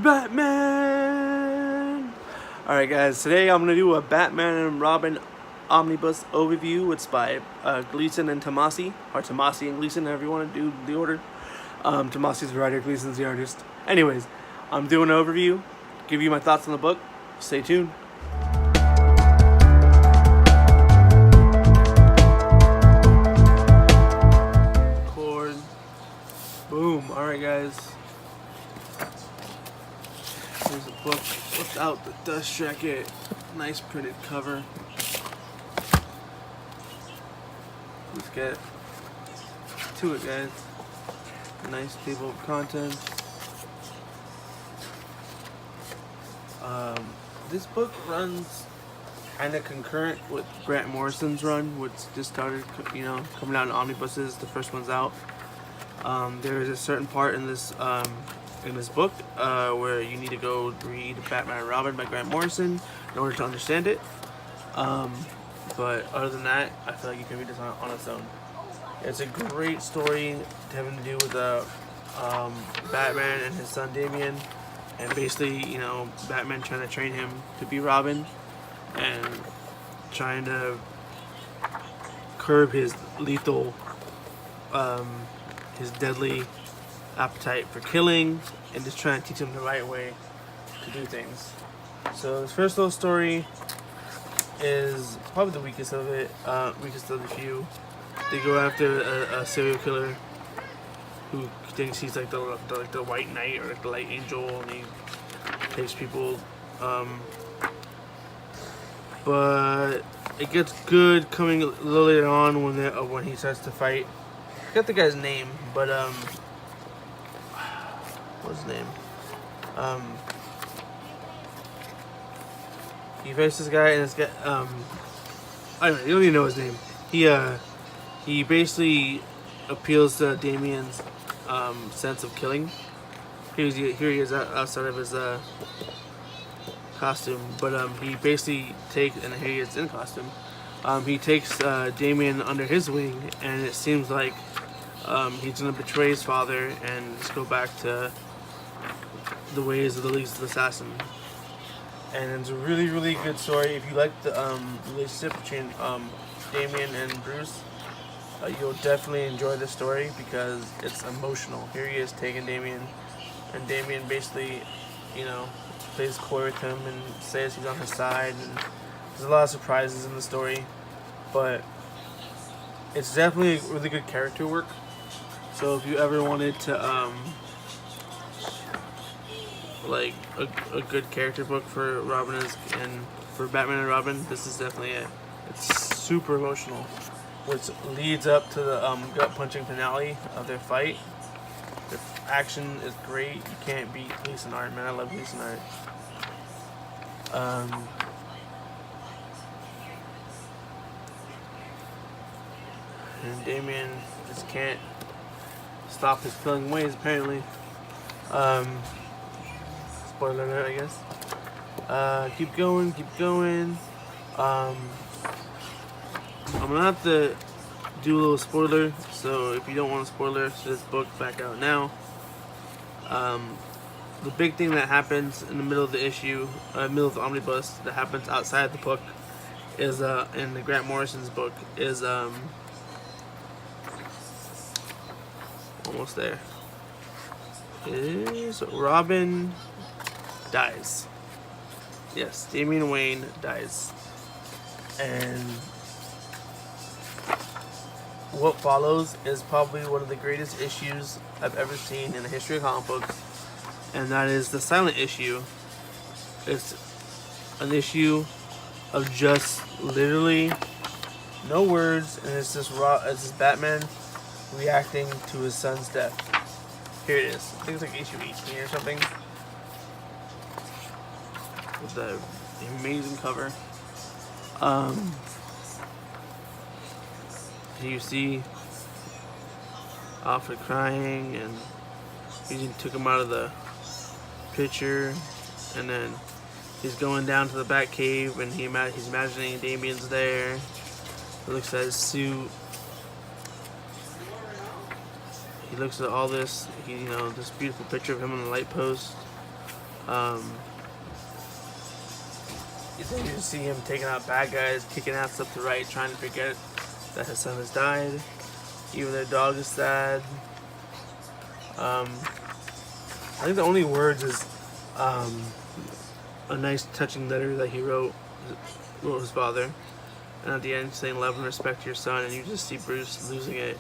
Batman! Alright guys, today I'm going to do a Batman and Robin Omnibus overview. It's by Gleason and Tomasi, or Tomasi and Gleason, however you want to do the order. Tomasi's the writer, Gleason's the artist. Anyways, I'm doing an overview, give you my thoughts on the book. Stay tuned. Record. Boom. Alright guys. Here's a book without the dust jacket. Nice printed cover. Let's get to it, guys. Nice table of contents. This book runs kind of concurrent with Grant Morrison's run, which just started, coming out in omnibuses. The first one's out. There is a certain part in this book where you need to go read Batman and Robin by Grant Morrison in order to understand it. But other than that, I feel like you can read this on its own. It's a great story having to do with Batman and his son Damian, and basically, Batman trying to train him to be Robin and trying to curb his lethal, his deadly appetite for killing, and just trying to teach him the right way to do things. So this first little story is probably the weakest of it, weakest of the few. They go after a serial killer who thinks he's like the white knight or like the light angel, and he takes people. But it gets good coming a little later on when he starts to fight. I forgot the guy's name, but what's his name? He faces this guy, and this guy, I don't know, you don't even know his name. He basically appeals to Damian's sense of killing. Here he is outside of his costume, but he basically and here he is in costume. He takes Damian under his wing, and it seems like he's gonna betray his father and just go back to the ways of the League of Assassins. And it's a really, really good story. If you like the relationship between Damian and Bruce, you'll definitely enjoy this story because it's emotional. Here he is taking Damian, and Damian basically, plays coy with him and says he's on his side. And there's a lot of surprises in the story, but it's definitely really good character work. So if you ever wanted to like a good character book for for Batman and Robin, this is definitely it. It's super emotional, which leads up to the gut punching finale of their fight. The action is great. You can't beat Gleason art, man. I love Gleason art. And Damian just can't stop his killing ways, apparently. Spoiler alert, I guess. Keep going. I'm gonna have to do a little spoiler, so if you don't want a spoiler to this book, back out now. The big thing that happens in the middle of the issue, middle of the omnibus, that happens outside the book, is in the Grant Morrison's book, is almost there. Is Robin dies. Yes, Damian Wayne dies. And what follows is probably one of the greatest issues I've ever seen in the history of comic books, and that is the silent issue. It's an issue of just literally no words, and it's just Batman reacting to his son's death. Here it is. I think it's like issue 18 or something, with the amazing cover. You see Alfred crying, and he took him out of the picture, and then he's going down to the Bat Cave, and he's imagining Damian's there. He looks at his suit. He looks at all this, this beautiful picture of him on the light post. Um, then you see him taking out bad guys, kicking ass left to right, trying to forget that his son has died. Even their dog is sad. I think the only words is a nice touching letter that he wrote his father. And at the end saying love and respect to your son, and you just see Bruce losing it,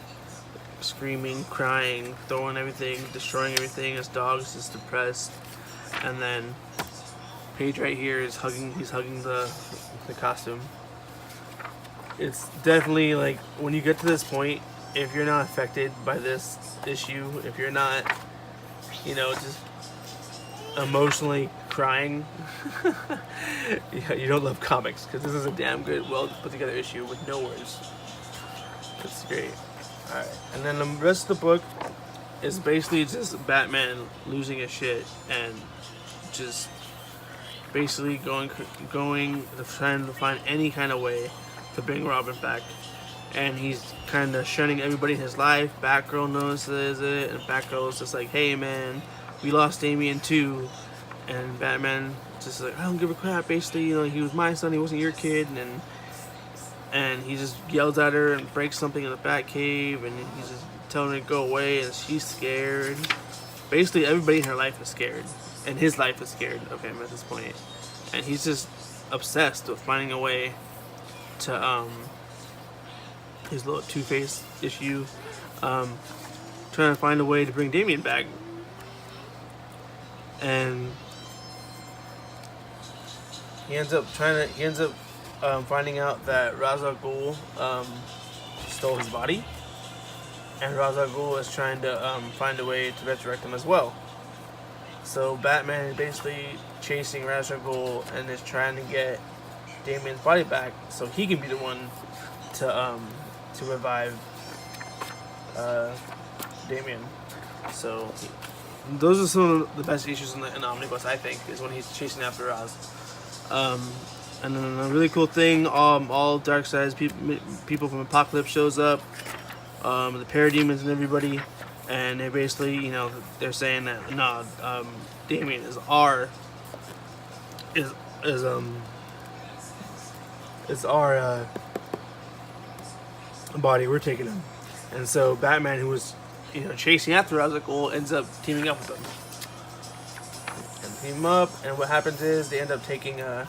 screaming, crying, throwing everything, destroying everything. His dog's just depressed. And then Paige right here is he's hugging the costume. It's definitely like, when you get to this point, if you're not affected by this issue, if you're not, just emotionally crying, you don't love comics, because this is a damn good, well put together issue with no words. It's great. Alright, and then the rest of the book is basically just Batman losing his shit and just basically trying to find any kind of way to bring Robin back. And he's kind of shunning everybody in his life. Batgirl notices it, and Batgirl is just like, hey man, we lost Damian too. And Batman just like, I don't give a crap, basically, he was my son, he wasn't your kid. And he just yells at her and breaks something in the Batcave, and he's just telling her to go away, and she's scared. Basically everybody in her life is scared, and his life is scared of him at this point. And he's just obsessed with finding a way to his little Two-Face issue, trying to find a way to bring Damian back. And he ends up finding out that Ra's al Ghul stole his body, and Ra's al Ghul is trying to find a way to resurrect him as well. So Batman is basically chasing Ra's al Ghul and is trying to get Damian's body back so he can be the one to revive Damian. So those are some of the best issues in the Omnibus, I think, is when he's chasing after Ra's. And then a really cool thing, all Darkseid's people from Apocalypse shows up, the Parademons and everybody, and they basically, they're saying that Damian is our body, we're taking him. And so Batman, who was chasing after Ra's al Ghul, ends up teaming up with them and team up. And what happens is they end up taking the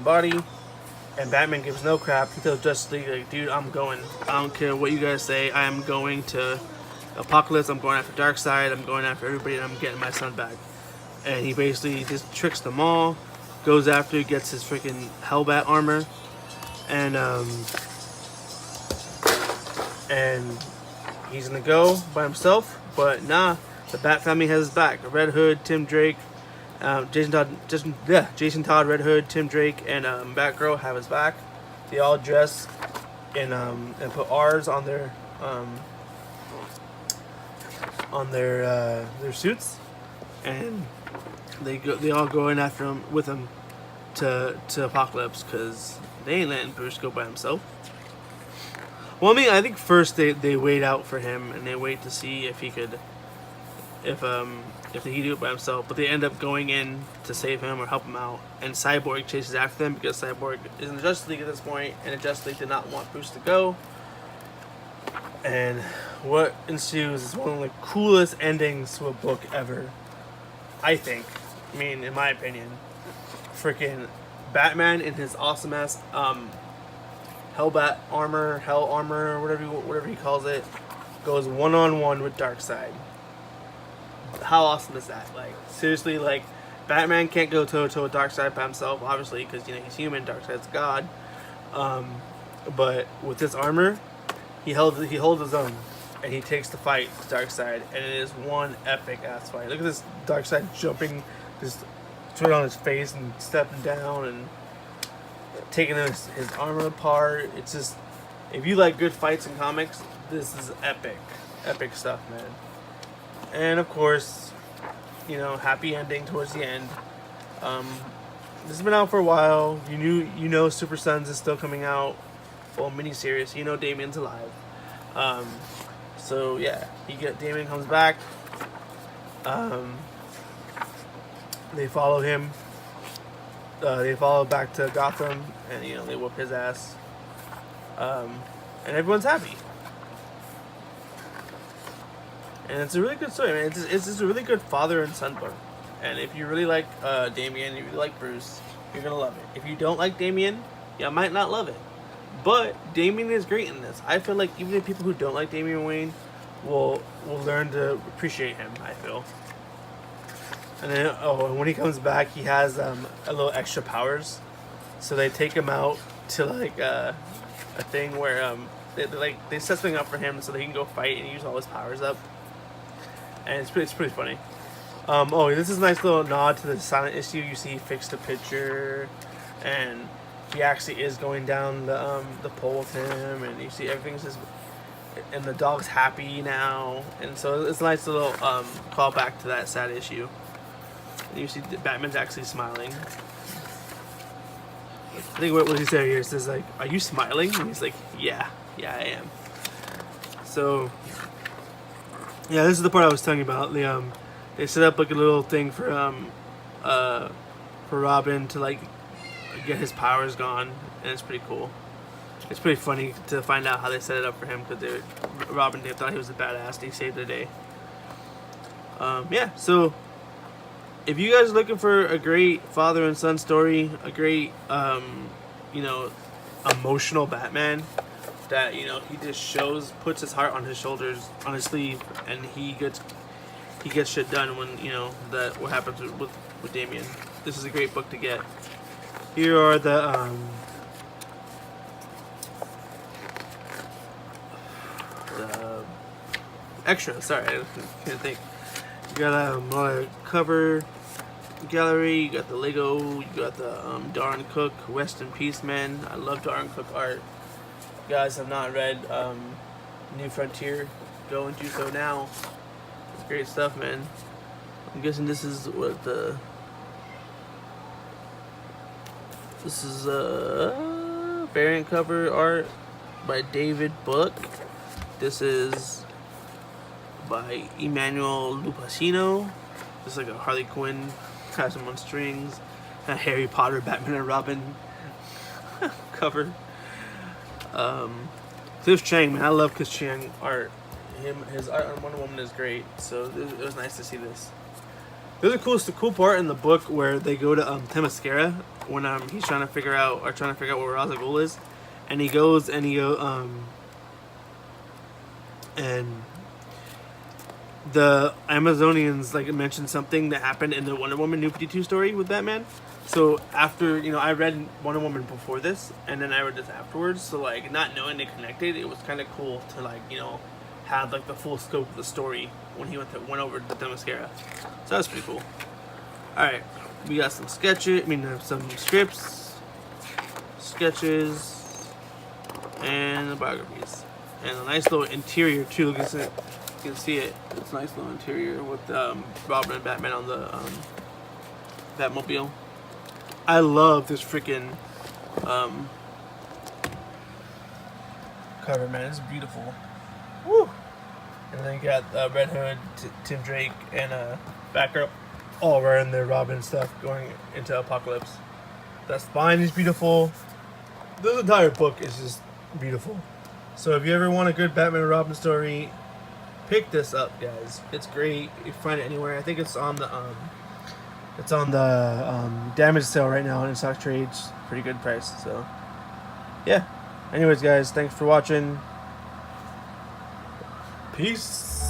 body, and Batman gives no crap. He tells Justice League, like, dude, I'm going. I don't care what you guys say. I am going to Apocalypse. I'm going after Darkseid. I'm going after everybody, and I'm getting my son back. And he basically just tricks them all, goes after, gets his freaking Hellbat armor, and he's gonna go by himself. But nah, the Bat family has his back. Red Hood, Tim Drake, Jason Todd, Red Hood, Tim Drake, and Batgirl have his back. They all dress and put R's on their suits, and they all go in after him with him to Apocalypse, because they ain't letting Bruce go by himself. Well, I think first they wait out for him, and they wait to see if he could do it by himself, but they end up going in to save him or help him out, and Cyborg chases after them because Cyborg is in the Justice League at this point, and the Justice League did not want Bruce to go. And what ensues is one of the coolest endings to a book ever, I think. In my opinion, freaking Batman in his awesome ass Hellbat armor, Hell armor, whatever he calls it, goes one-on-one with Darkseid. How awesome is that? Like, seriously, like, Batman can't go toe-to-toe with Darkseid by himself, obviously, because, he's human, Darkseid's God. But with this armor, he holds his own, and he takes the fight to Darkseid, and it is one epic-ass fight. Look at this Darkseid jumping, just straight on his face and stepping down and taking his armor apart. It's just, if you like good fights in comics, this is epic stuff, man. And of course, happy ending towards the end. This has been out for a while. Super Sons is still coming out, full miniseries. Damian's alive. So yeah, Damian comes back. They follow him. They follow back to Gotham, and they whoop his ass. And everyone's happy. And it's a really good story, man. It's just a really good father and son book. And if you really like Damian, if you really like Bruce, you're gonna love it. If you don't like Damian, you might not love it. But Damian is great in this. I feel like even the people who don't like Damian Wayne will learn to appreciate him, I feel. And then, and when he comes back, he has a little extra powers. So they take him out to like a thing where they set something up for him so that he can go fight and use all his powers up. And it's pretty funny. This is a nice little nod to the silent issue. You see he fixed the picture, and he actually is going down the pole with him, and you see everything's just, and the dog's happy now, and so it's a nice little call back to that sad issue. And you see Batman's actually smiling. I think what he said here says like, "Are you smiling?" And he's like, "Yeah, I am." So yeah, this is the part I was telling you about. They set up like a little thing for Robin to like get his powers gone, and it's pretty cool. It's pretty funny to find out how they set it up for him, because Robin thought he was a badass and he saved the day. So if you guys are looking for a great father and son story, a great emotional Batman that he just puts his heart on his shoulders, on his sleeve, and he gets shit done when what happens with Damian. This is a great book to get. Here are the extras. Sorry, I can't think. You got a cover gallery. You got the Lego. You got the Darren Cook, Rest in Peace, man. I love Darren Cook art. If you guys have not read New Frontier, go and do so now. It's great stuff, man. I'm guessing this is what this is variant cover art by David Book. This is by Emmanuel Lupacino. This is like a Harley Quinn, has him on strings, a Harry Potter, Batman and Robin cover. Cliff Chiang, man, I love Cliff Chiang art. His art on Wonder Woman is great, so it was nice to see this. There's a cool part in the book where they go to Themyscira when he's trying to figure out where Ra's al Ghul is, and he goes and and the Amazonians like mentioned something that happened in the Wonder Woman New 52 story with Batman. So after I read Wonder Woman before this, and then I read this afterwards. So like not knowing they connected, it was kind of cool to like have like the full scope of the story when he went over to Themyscira. So that's pretty cool. All right, we got some sketches. Some strips, sketches, and the biographies, and a nice little interior too. Look at it. You can see it. It's a nice little interior with Robin and Batman on the Batmobile. I love this freaking cover, man. It's beautiful. Woo! And then you got Red Hood, Tim Drake, and Batgirl all wearing their Robin stuff going into Apocalypse. The spine is beautiful. This entire book is just beautiful. So if you ever want a good Batman and Robin story, pick this up, guys. It's great. You can find it anywhere. I think it's on the damage sale right now on In-Stock Trades. Pretty good price. So yeah. Anyways, guys, thanks for watching. Peace.